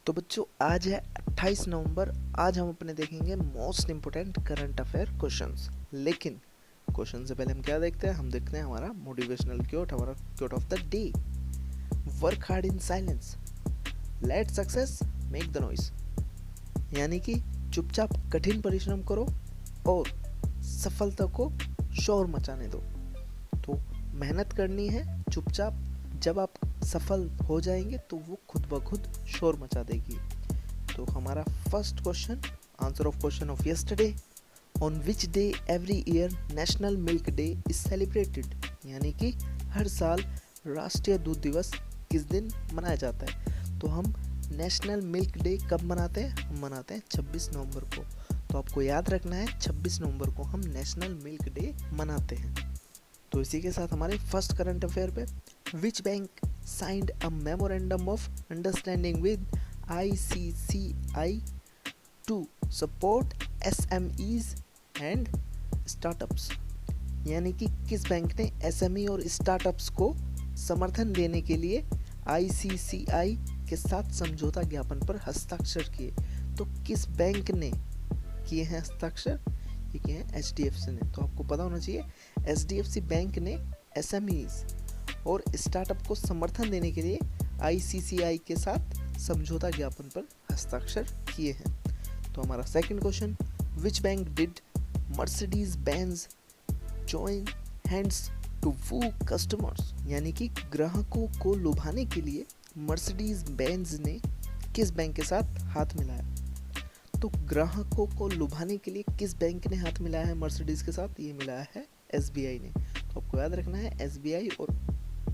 तो बच्चों आज है 28 नवंबर। आज हम अपने देखेंगे most important current affair questions. लेकिन क्वेश्चन से पहले हम क्या देखते हैं, हम देखते हैं हमारा मोटिवेशनल क्योट, हमारा quote of the day. Work hard in silence, let success make the noise. यानी कि चुपचाप कठिन परिश्रम करो और सफलता को शोर मचाने दो। तो मेहनत करनी है चुपचाप, जब आप सफल हो जाएंगे तो वो खुद ब खुद शोर मचा देगी। तो हमारा first question, answer of question of yesterday, on which day every year national milk day is celebrated. यानी कि हर साल राष्ट्रीय दूध दिवस किस दिन मनाया जाता है। तो हम नेशनल मिल्क डे कब मनाते हैं, हम मनाते हैं 26 नवंबर को। तो आपको याद रखना है 26 नवंबर को हम नेशनल मिल्क डे मनाते हैं। तो इसी के साथ हमारे फर्स्ट करंट अफेयर पे, which bank signed a memorandum of understanding with ICCI to support SMEs and startups। यानी कि किस बैंक ने SME और स्टार्टअप्स को समर्थन देने के लिए ICCI के साथ समझौता ज्ञापन पर हस्ताक्षर किए। तो किस बैंक ने किए हैं हस्ताक्षर, ये किए हैं HDFC ने। तो आपको पता होना चाहिए HDFC बैंक ने SMEs और स्टार्टअप को समर्थन देने के लिए ICCI के साथ समझौता ज्ञापन पर हस्ताक्षर किए हैं। तो हमारा second question, which bank did Mercedes Benz join hands to woo customers. यानी कि ग्राहकों को लुभाने के लिए मर्सिडीज बेंज ने किस बैंक के साथ हाथ मिलाया। तो ग्राहकों को लुभाने के लिए किस बैंक ने हाथ मिलाया है मर्सिडीज के साथ, ये मिलाया है SBI ने। तो आपको याद रखना है SBI और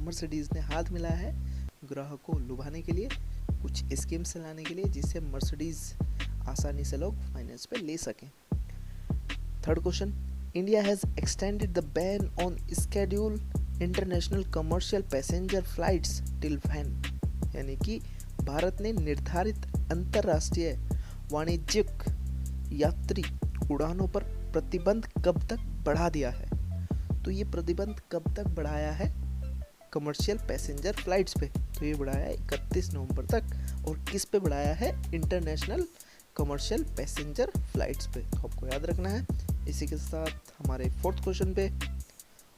मर्सिडीज ने हाथ मिलाया है ग्राहकों को लुभाने के लिए, कुछ स्कीम्स चलाने के लिए, जिससे मर्सिडीज आसानी से लोग फाइनेंस पे ले सकें। Third question, India has extended the ban on schedule international commercial passenger flights till when. यानी कि भारत ने निर्धारित अंतरराष्ट्रीय वाणिज्यिक यात्री उड़ानों पर प्रतिबंध कब तक बढ़ा दिया है। तो ये प्रतिबंध कब तक बढ़ाया है कमर्शियल पैसेंजर फ्लाइट्स पे, तो ये बढ़ाया है 31 नवंबर तक। और किस पे बढ़ाया है, इंटरनेशनल कमर्शियल पैसेंजर फ्लाइट्स पे। तो आपको याद रखना है। इसी के साथ हमारे फोर्थ क्वेश्चन पे,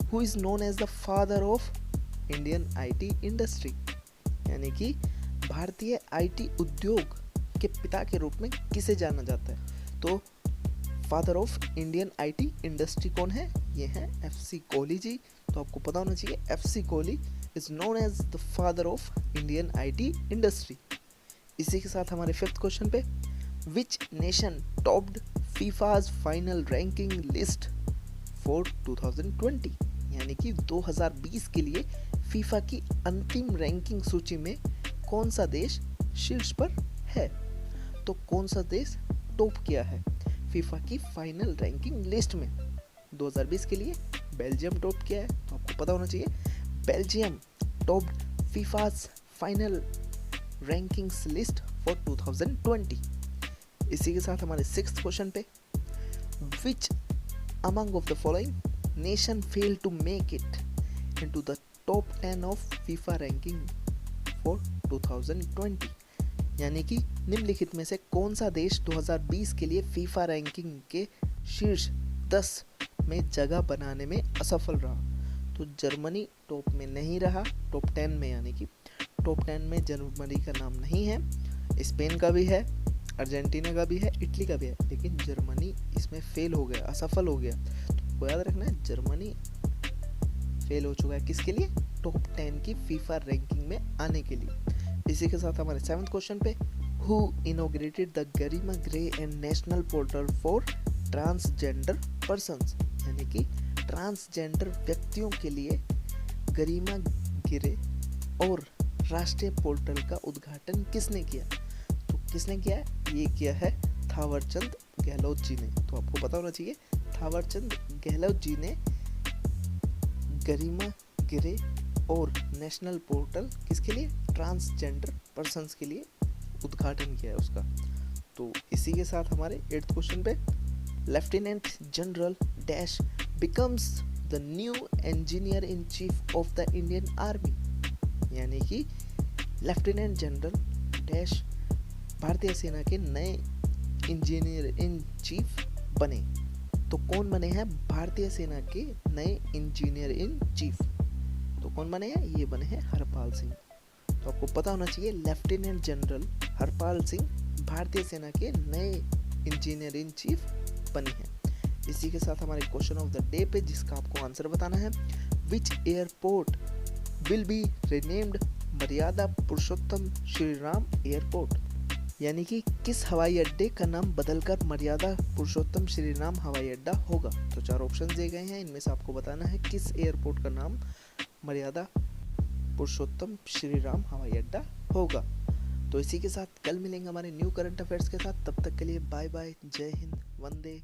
who is known as the father of Indian IT industry. यानी कि भारतीय IT उद्योग के पिता के रूप में किसे जाना जाता है। तो father of Indian IT industry कौन है, ये है FC कोहली जी। तो आपको पता होना चाहिए FC Kohli is known as the father of Indian IT industry. इसी के साथ हमारे फिफ्थ क्वेश्चन पे, which nation topped FIFA's final ranking list for 2020। यानी कि 2020 के लिए फीफा की अंतिम रैंकिंग सूची में कौन सा देश शीर्ष पर है। तो कौन सा देश टॉप किया है फीफा की फाइनल रैंकिंग लिस्ट में 2020 के लिए, बेल्जियम टॉप किया है। तो आपको पता होना चाहिए Belgium topped FIFA's final rankings list for 2020। इसी के साथ हमारे सिक्स्थ क्वेश्चन पे, which among of the following nation fail to make it into the top 10 of FIFA ranking for 2020। यानी कि निम्नलिखित में से कौन सा देश 2020 के लिए फीफा रैंकिंग के शीर्ष 10 में जगह बनाने में असफल रहा। तो जर्मनी टॉप में नहीं रहा, टॉप 10 में। यानी कि टॉप 10 में जर्मनी का नाम नहीं है, स्पेन का भी है, अर्जेंटीना का भी है, इटली का भी है, लेकिन जर्मनी इसमें फेल हो गया, असफल हो गया। तो याद रखना है जर्मनी फेल हो चुका है किसके लिए, टॉप 10 की फीफा रैंकिंग में आने के लिए। इसी के साथ हमारे सेवंथ क्वेश्चन पे, who inaugurated the Garima grey and national portal for transgender persons. यानी कि ट्रांसजेंडर व्यक्तियों के लिए गरिमा ग्रे और राष्ट्रीय पोर्टल का उद्घाटन किसने किया। तो किसने किया है, ये किया है थावरचंद गहलोत जी ने। तो आपको पता होना चाहिए थावरचंद गहलोत जी ने गरिमा ग्रे और नेशनल पोर्टल किसके लिए, ट्रांसजेंडर पर्सन्स के लिए उद्घाटन किया है उसका। तो इसी के साथ हमारे 8th क्वेश्चन पे, lieutenant general dash becomes the new engineer in chief of the Indian army. यानी कि लेफ्टिनेंट जनरल डैश भारतीय सेना के नए इंजीनियर इन चीफ बने। तो कौन बने हैं भारतीय सेना के नए इंजीनियर इन चीफ? तो कौन बने हैं? ये बने हैं हरपाल सिंह। तो आपको पता होना चाहिए लेफ्टिनेंट जनरल हरपाल सिंह भारतीय सेना के नए इंजीनियर इन चीफ बने हैं। इसी के साथ हमारे क्वेश्चन ऑफ द डे पे जिसका आपको आंसर बताना है, विच एयरपोर्ट विल बी रिनेम्ड मर्यादा पुरुषोत्तम श्री राम एयरपोर्ट? यानी कि किस हवाई अड्डे का नाम बदलकर मर्यादा पुरुषोत्तम श्री राम हवाई अड्डा होगा? तो 4 ऑप्शन दिए गए हैं, इनमें से आपको बताना है किस एयरपोर्ट का नाम मर्यादा पुरुषोत्तम श्री राम हवाई अड्डा होगा। तो इसी के साथ कल मिलेंगे हमारे न्यू करंट अफेयर्स के साथ। तब तक के लिए बाय बाय, जय हिंद, वंदे